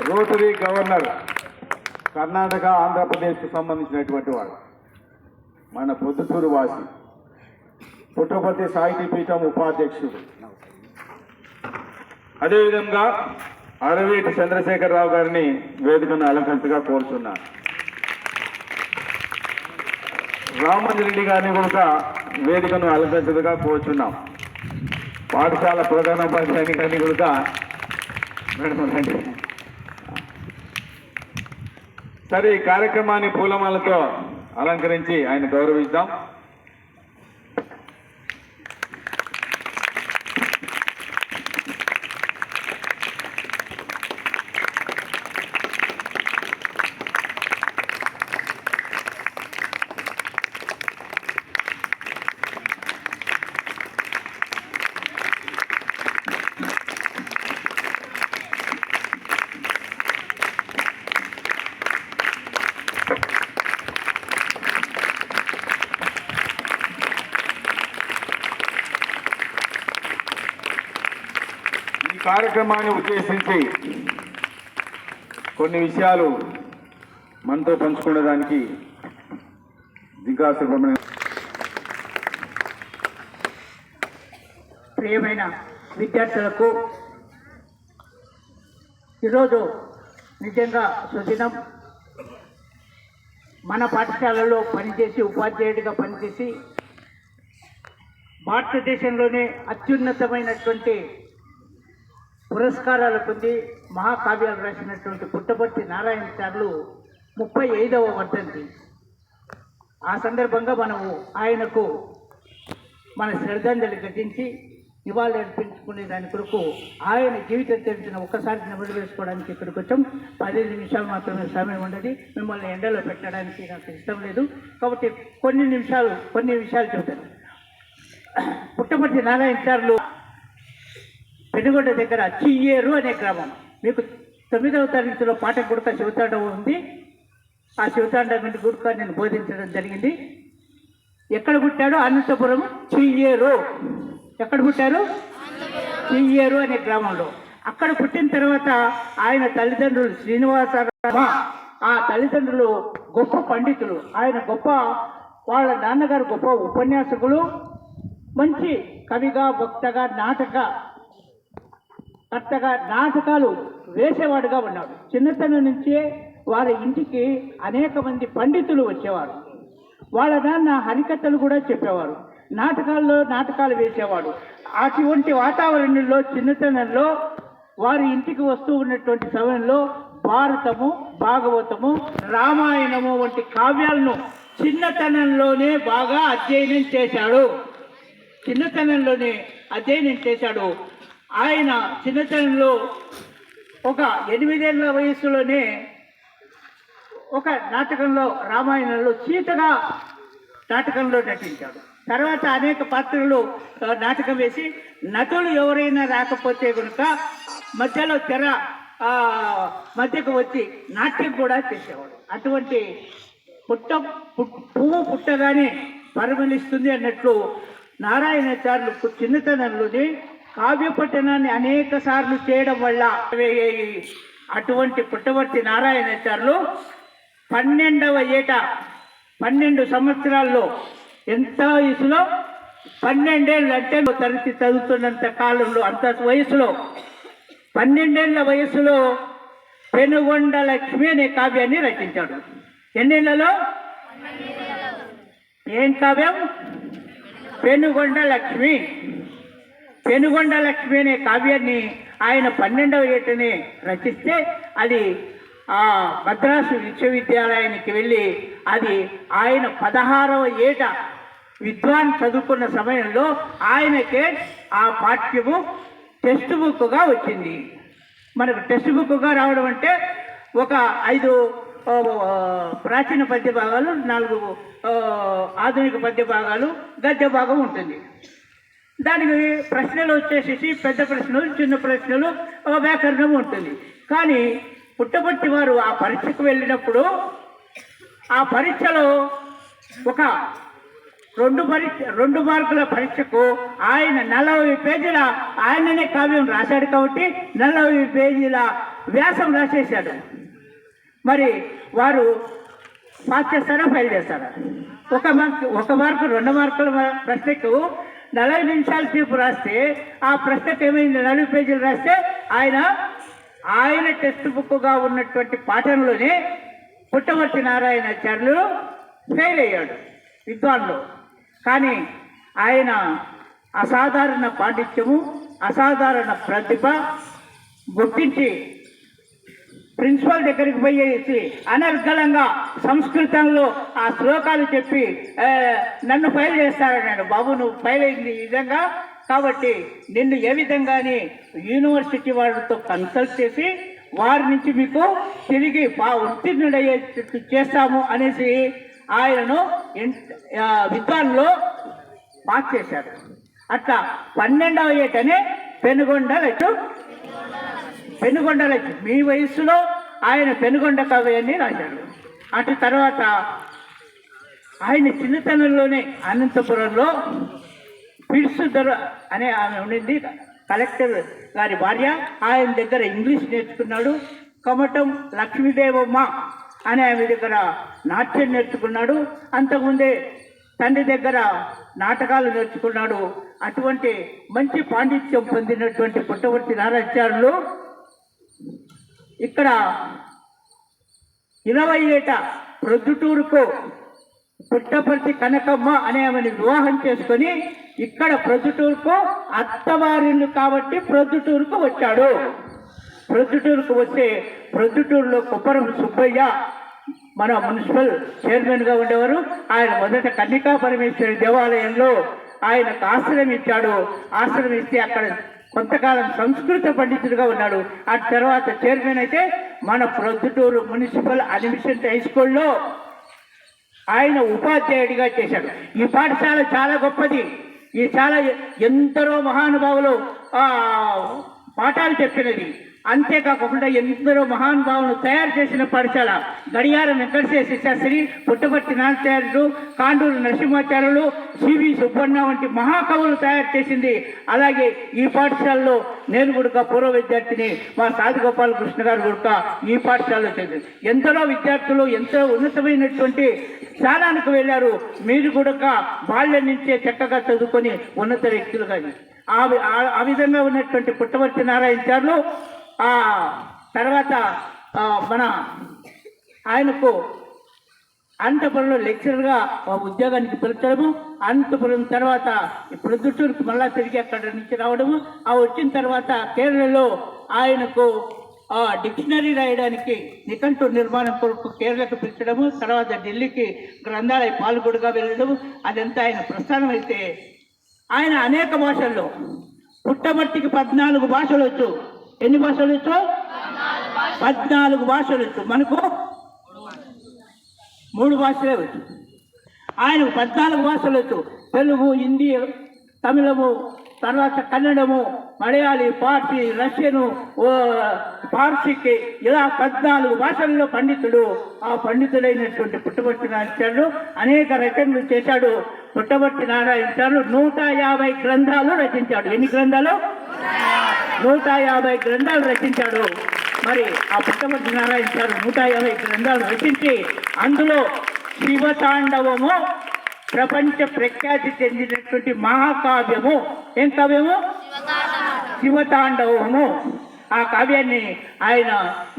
Rotary governor Karnataka ఆంధ్రప్రదేశ్కు సంబంధించినటువంటి వాడు, మన పొద్దుటూరు వాసి, పుట్టపర్తి సాహితీ పీఠం ఉపాధ్యక్షుడు. అదేవిధంగా అరవీటి చంద్రశేఖరరావు గారిని వేదికను అలంకరించగా కోరుతున్నాను. రామంజరెడ్డి గారిని కూడా వేదికను అలంకరించగా కోరుచున్నాం. పాఠశాల ప్రధానోపాధ్యాయుని గారిని కూడా సరే, ఈ కార్యక్రమాన్ని పూలమాలతో అలంకరించి ఆయన గౌరవిద్దాం. కార్యక్రమాన్ని ఉద్దేశించి కొన్ని విషయాలు మనతో పంచుకునేదానికి జింకా సుబ్రహ్మణ్యం. ప్రియమైన విద్యార్థులకు ఈరోజు నిజంగా సుదినం. మన పాఠశాలలో పనిచేసి ఉపాధ్యాయుడిగా పనిచేసి భారతదేశంలోనే అత్యున్నతమైనటువంటి పురస్కారాలు పొంది మహాకావ్యాలు రాసినటువంటి పుట్టపర్తి నారాయణాచార్యులు 35వ వర్ధంతి. ఆ సందర్భంగా మనము ఆయనకు మన శ్రద్ధాంజలి ఘటించి నివాళులు అర్పించుకునే దాని కొరకు ఆయన జీవితం తెలిసిన ఒక్కసారి నెమరు వేసుకోవడానికి ఇక్కడికి వచ్చాం. 15 నిమిషాలు మాత్రమే సమయం ఉండదు. మిమ్మల్ని ఎండలో పెట్టడానికి నాకు ఇష్టం లేదు కాబట్టి కొన్ని విషయాలు చెబుతాను. పుట్టపర్తి నారాయణాచార్యులు పెనుగొండ దగ్గర చియ్యేరు అనే గ్రామం. మీకు 9వ తరగతిలో పాఠ గుడక శివతాండం ఉంది. ఆ శివతాండం గుడక నేను బోధించడం జరిగింది. ఎక్కడ పుట్టాడో అనంతపురం చియ్యేరు. ఎక్కడ పుట్టారు? చియ్యేరు అనే గ్రామంలో. అక్కడ పుట్టిన తర్వాత ఆయన తల్లిదండ్రులు శ్రీనివాసరావు, ఆ తల్లిదండ్రులు గొప్ప పండితులు. ఆయన వాళ్ళ నాన్నగారు గొప్ప ఉపన్యాసకులు, మంచి కవిగా, భక్తగా, కర్తగా నాటకాలు వేసేవాడుగా ఉన్నాడు. చిన్నతనం నుంచే వారి ఇంటికి అనేక మంది పండితులు వచ్చేవారు. వాళ్ళ నాన్న హరికథలు కూడా చెప్పేవారు. నాటకాలు వేసేవాడు. అటువంటి వాతావరణంలో చిన్నతనంలో వారి ఇంటికి వస్తూ ఉన్నటువంటి సమయంలో భారతము, భాగవతము, రామాయణము వంటి కావ్యాలను చిన్నతనంలోనే బాగా అధ్యయనం చేశాడు. ఆయన చిన్నతనంలో ఒక 8 ఏళ్ల వయసులోనే ఒక నాటకంలో, రామాయణంలో సీతగా నాటకంలో నటించాడు. తర్వాత అనేక పాత్రలు నాటకం వేసి నటులు ఎవరైనా రాకపోతే కనుక మధ్యకు వచ్చి నాట్యం కూడా చేసేవాడు. అటువంటి పువ్వు పుట్టగానే పరిమళిస్తుంది అన్నట్లు నారాయణాచార్యులు చిన్నతనంలోనే కావ్య పఠనాన్ని అనేక సార్లు చేయడం వల్ల అటువంటి పుట్టపర్తి నారాయణాచార్యులు 12వ ఏట 12 సంవత్సరాల్లో, ఎంత వయసులో 12 ఏళ్ళు అంటే తరగతి చదువుతున్నంత కాలంలో, అంత వయసులో 12 ఏళ్ల వయసులో పెనుగొండ లక్ష్మి అనే కావ్యాన్ని రచించాడు. ఎన్నేళ్లలో? ఏం కావ్యం? పెనుగొండ లక్ష్మి అనే కావ్యాన్ని ఆయన 12వ ఏటనే రచిస్తే అది మద్రాసు విశ్వవిద్యాలయానికి వెళ్ళి అది ఆయన 16వ ఏట విద్వాన్ చదువుకున్న సమయంలో ఆయనకే ఆ పాఠ్యము టెక్స్ట్ బుక్గా వచ్చింది. మనకు టెక్స్ట్ బుక్గా రావడం అంటే ఒక 5 ప్రాచీన పద్య భాగాలు, 4 ఆధునిక పద్య భాగాలు, గద్య భాగం ఉంటుంది. దానికి ప్రశ్నలు వచ్చేసేసి పెద్ద ప్రశ్నలు, చిన్న ప్రశ్నలు, వ్యాకరణం ఉంటుంది. కానీ పుట్టపర్తి వారు ఆ పరీక్షకు వెళ్ళినప్పుడు ఆ పరీక్షలో ఒక రెండు మార్కుల పరీక్షకు ఆయన 40 పేజీల ఆయననే కావ్యం రాశాడు కాబట్టి 40 పేజీల వ్యాసం రాసేశాడు. మరి వారు పాస్ చేస్తారా ఫెయిల్ చేస్తారా? ఒక మార్కు 2 మార్కుల ప్రశ్నకు 40 నిమిషాల సేపు రాస్తే ఆ ప్రశ్నకు ఏమైంది? 40 పేజీలు రాస్తే ఆయన టెక్స్ట్ బుక్గా ఉన్నటువంటి పాఠంలోనే పుట్టవర్తి నారాయణాచార్యులు ఫెయిల్ అయ్యాడు విద్వాన్లో. కానీ ఆయన అసాధారణ పాండిత్యము, అసాధారణ ప్రతిభ గుర్తించి ప్రిన్సిపల్ దగ్గరికి పోయేసి అనర్గళంగా సంస్కృతంలో ఆ శ్లోకాలు చెప్పి నన్ను ఫైల్ చేస్తారన్నాడు. బాబు నువ్వు ఫైల్ అయింది ఈ విధంగా కాబట్టి నిన్ను ఏ విధంగానే యూనివర్సిటీ వాళ్ళతో కన్సల్ట్ చేసి వారి నుంచి మీకు తిరిగి ఉత్తీర్ణుడయ్యేటట్టు చేస్తాము అనేసి ఆయనను విద్వాన్లో పాస్ చేశారు. అట్లా 12వ ఏటనే పెనుగొండలచ్చు మీ వయస్సులో ఆయన పెనుగొండ కావ్యాన్ని రాశాడు. అటు తర్వాత ఆయన చిన్నతనంలోనే అనంతపురంలో పిడుసుధర అనే ఆమె ఉండింది, కలెక్టర్ గారి భార్య. ఆయన దగ్గర ఇంగ్లీష్ నేర్చుకున్నాడు. కమటం లక్ష్మీదేవమ్మ అనే ఆమె దగ్గర నాట్యం నేర్చుకున్నాడు. అంతకుముందే తండ్రి దగ్గర నాటకాలు నేర్చుకున్నాడు. అటువంటి మంచి పాండిత్యం పొందినటువంటి పుట్టవర్తి నారాయణాచార్యులు ఇక్కడ 20 ఏట ప్రొద్దుటూరుకు పుట్టపర్తి కనకమ్మ అనే ఆమెను వివాహం చేసుకొని ఇక్కడ ప్రొద్దుటూరుకు అత్తవారిల్లు కాబట్టి ప్రొద్దుటూరుకు వచ్చాడు. ప్రొద్దుటూరుకు వస్తే ప్రొద్దుటూరులో కుప్పరం సుబ్బయ్య మన మున్సిపల్ చైర్మన్గా ఉండేవారు. ఆయన మొదట కన్నికా పరమేశ్వరి దేవాలయంలో ఆయనకు ఆశ్రయం ఇచ్చాడు. ఆశ్రయం ఇస్తే అక్కడ కొంతకాలం సంస్కృత పండితుడిగా ఉన్నాడు. ఆ తర్వాత చైర్మన్ అయితే మన ప్రొద్దుటూరు మున్సిపల్ అడ్మిషన్ హై స్కూల్లో ఆయన ఉపాధ్యాయుడిగా చేశాడు. ఈ పాఠశాల చాలా గొప్పది. ఈ చాలా ఎందరో మహానుభావులు పాఠాలు చెప్పినది. అంతేకాకుండా ఎందరో మహానుభావులు తయారు చేసిన పాఠశాల. గడియారం వెంకటేశ్వర శాస్త్రి, పుట్టపర్తి నారాయణాచార్యులు, కాండూరు నరసింహాచార్యులు, సివి సుబ్బన్న వంటి మహాకవులు తయారు చేసింది. అలాగే ఈ పాఠశాలలో నేను కూడా పూర్వ విద్యార్థిని, మా సాధుగోపాల కృష్ణ గారు కూడా ఈ పాఠశాలలో చదివారు. ఎందరో విద్యార్థులు ఎంతో ఉన్నతమైనటువంటి స్థానానికి వెళ్ళారు. మీరు కూడా బాల్యం నుంచే చక్కగా చదువుకొని ఉన్నత వ్యక్తులు కానీ ఆ విధంగా ఉన్నటువంటి పుట్టవర్తి నారాయణాచార్యులు తర్వాత మన ఆయనకు అనంతపురంలో లెక్చరర్గా ఉద్యోగానికి పిలిచడము, అనంతపురం తర్వాత ప్రొద్దుటూరుకు మళ్ళా తిరిగి అక్కడ నుంచి రావడము. వచ్చిన తర్వాత కేరళలో ఆయనకు డిక్షనరీ రాయడానికి నిఘంటు నిర్మాణం కొరకు కేరళకు పిలిచడము, తర్వాత ఢిల్లీకి గ్రంథాలయ పాల్గొడుగా వెళ్ళడము. అదంతా ఆయన ప్రస్థానం అయితే ఆయన అనేక భాషల్లో పుట్టమట్టికి 14 భాషలు వచ్చు. ఎన్ని భాషలు వచ్చు? 14 భాషలు వచ్చు. మనకు 3 భాషలే వచ్చు. ఆయనకు 14 భాషలు వచ్చు. తెలుగు, హిందీ, తమిళము, తర్వాత కన్నడము, మలయాళీ, పార్సీ, రష్యను, పార్సీకి ఇలా 14 భాషల్లో పండితుడు. ఆ పండితుడైనటువంటి పుట్టపర్తి నారాయణాచార్యులు అనేక రచనలు చేశాడు. పుట్టపర్తి నారాయణాచార్యులు 150 గ్రంథాలు రచించాడు. ఎన్ని గ్రంథాలు? 150 గ్రంథాలు రచించాడు. మరి ఆ పుట్టపర్తి నారాయణాచార్యులు 150 గ్రంథాలు రచించి అందులో శివతాండవము ప్రపంచ ప్రఖ్యాతి చెందినటువంటి మహాకావ్యము. ఏం కావ్యము? శివతాండవము. ఆ కావ్యాన్ని ఆయన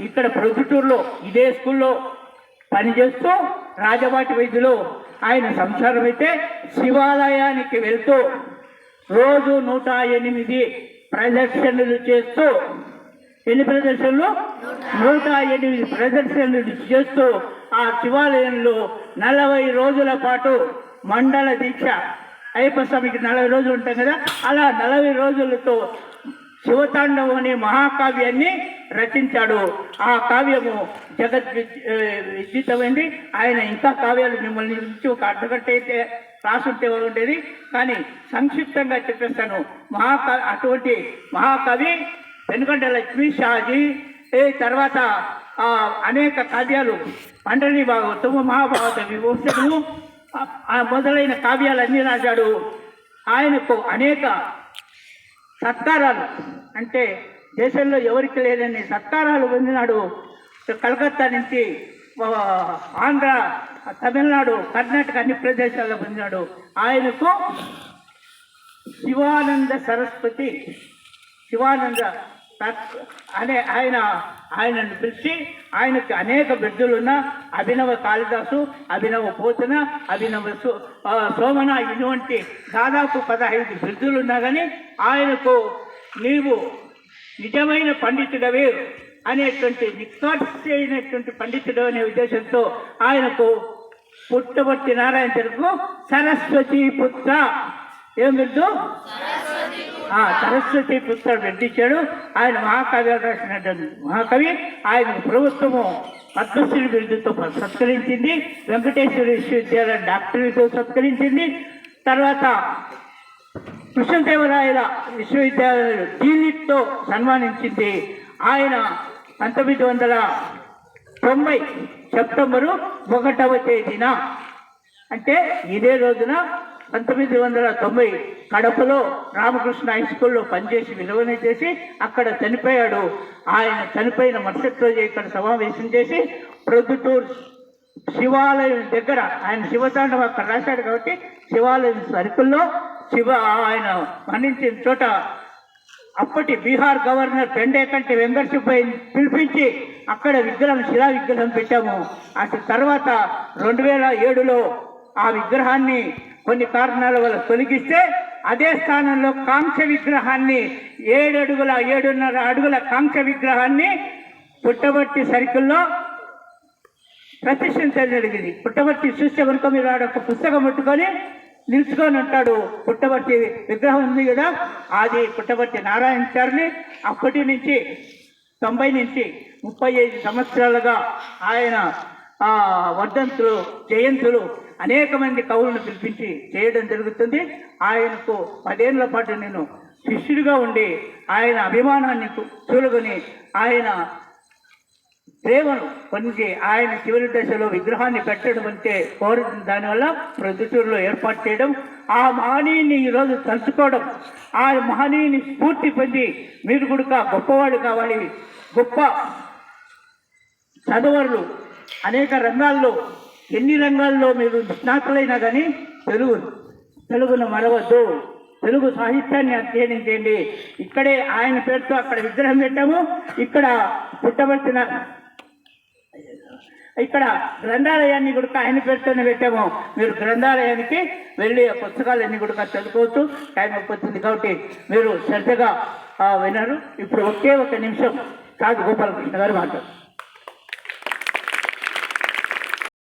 ఇక్కడ ప్రొద్దుటూరులో ఇదే స్కూల్లో పనిచేస్తూ రాజబాటి వైద్యులు ఆయన సంసారం అయితే శివాలయానికి వెళ్తూ రోజు 108 ప్రదర్శనలు చేస్తూ, ఎన్ని ప్రదర్శనలు? 108 ప్రదర్శనలు చేస్తూ ఆ శివాలయంలో 40 రోజుల పాటు మండల దీక్ష, అయ్యప్ప స్వామికి 40 రోజులు ఉంటాం కదా, అలా 40 రోజులతో శివతాండవం అనే మహాకావ్యాన్ని రచించాడు. ఆ కావ్యము విదితమైంది. ఆయన ఇంకా కావ్యాలు మిమ్మల్ని నుంచి ఒక అర్ధగంట అయితే రాసుంటే ఉండేది, కానీ సంక్షిప్తంగా చెప్పేస్తాను. అటువంటి మహాకవి వెనుకంట లక్ష్మీ షాజీ, తర్వాత అనేక కావ్యాలు, పండరి భాగవతము, మహాభారత విమోచనము, మొదలైన కావ్యాలన్నీ రాశాడు. ఆయనకు అనేక సత్కారాలు, అంటే దేశంలో ఎవరికి లేదని సత్కారాలు పొందినాడు. కలకత్తా నుంచి ఆంధ్ర, తమిళనాడు, కర్ణాటక అన్ని ప్రదేశాల్లో పొందినాడు. ఆయనకు శివానంద సరస్వతి, శివానంద అనే ఆయనను పిలిచి ఆయనకి అనేక బిరుదులున్న అభినవ కాళిదాసు, అభినవ పోతన, అభినవ సోమన, ఇటువంటి దాదాపు 15 బిరుదులున్నా కానీ ఆయనకు నీవు నిజమైన పండితుడవే అనేటువంటి నిష్కాక్షి అయినటువంటి పండితుడు అనే ఉద్దేశంతో ఆయనకు పుట్టపర్తి నారాయణ తిరుగు సరస్వతి పుత్ర, ఏం బిరుదు? సరస్వతి పుత్ర బిరుదిచ్చాడు. ఆయన మహాకావ్యాలు రాసినటువంటి మహాకవి. ఆయన ప్రభుత్వము పద్మశ్రీ బిరుదుతో సత్కరించింది. వెంకటేశ్వర విశ్వవిద్యాలయం డాక్టరేట్తో సత్కరించింది. తర్వాత కృష్ణదేవరాయల విశ్వవిద్యాలయం డీలిట్తో సన్మానించింది. ఆయన 1990 సెప్టెంబరు 1వ తేదీన, అంటే ఇదే రోజున 1990 కడపలో రామకృష్ణ హై స్కూల్లో పనిచేసి విలువన చేసి అక్కడ చనిపోయాడు. ఆయన చనిపోయిన మరుసటి రోజు ఇక్కడ సమావేశం చేసి ప్రొద్దుటూరు శివాలయం దగ్గర, ఆయన శివతాండవం అక్కడ రాశాడు కాబట్టి శివాలయం సర్కిల్లో ఆయన మరణించిన చోట అప్పటి బీహార్ గవర్నర్ పెండేకంటి వెంకట సుబ్బయ్యని పిలిపించి అక్కడ విగ్రహం, శిలా విగ్రహం పెట్టాము. అటు తర్వాత 2007లో ఆ విగ్రహాన్ని కొన్ని కారణాల వల్ల తొలగిస్తే అదే స్థానంలో కాంస్య విగ్రహాన్ని 7.5 అడుగుల కాంస్య విగ్రహాన్ని పుట్టపర్తి సర్కిల్లో ప్రతిష్ఠించడం జరిగింది. పుట్టపర్తి చూస్తే కనుక మీరు ఒక పుస్తకం పట్టుకొని నిలుచుకొని ఉంటాడు. పుట్టపర్తి విగ్రహం ఉంది కదా, అది పుట్టపర్తి నారాయణాచార్యుని. అప్పటి నుంచి 90 నుంచి 35 సంవత్సరాలుగా ఆయన వర్ధంతులు, జయంతులు అనేక మంది కవులను పిలిపించి చేయడం జరుగుతుంది. ఆయనకు 10 ఏళ్ల పాటు నేను శిష్యుడిగా ఉండి ఆయన అభిమానాన్ని చూలుకొని ఆయన ప్రేమను పొంది ఆయన చివరి దశలో విగ్రహాన్ని పెట్టడం అంటే కోరుతుంది. దానివల్ల ప్రొద్దుటూరులో ఏర్పాటు చేయడం, ఆ మహనీయుని ఈరోజు తలుచుకోవడం, ఆ మహనీయుని స్ఫూర్తి పొంది మీరు కూడా గొప్పవాడు కావాలి, గొప్ప చదువరులు అనేక రంగాల్లో, ఎన్ని రంగాల్లో మీరు నిష్ణాతులైనా కానీ తెలుగును మరవద్దు, తెలుగు సాహిత్యాన్ని అధ్యయనం చేయండి. ఇక్కడే ఆయన పేరుతో అక్కడ విగ్రహం పెట్టాము. ఇక్కడ గ్రంథాలయాన్ని కూడా ఆయన పేరుతోనే పెట్టాము. మీరు గ్రంథాలయానికి వెళ్ళి ఆ పుస్తకాలన్నీ కూడా చదువుకోవచ్చు. టైం అయిపోతుంది కాబట్టి మీరు శ్రద్ధగా విన్నారు. ఇప్పుడు ఒకే ఒక నిమిషం కాదు గోపాలకృష్ణ గారు మాట్లాడు.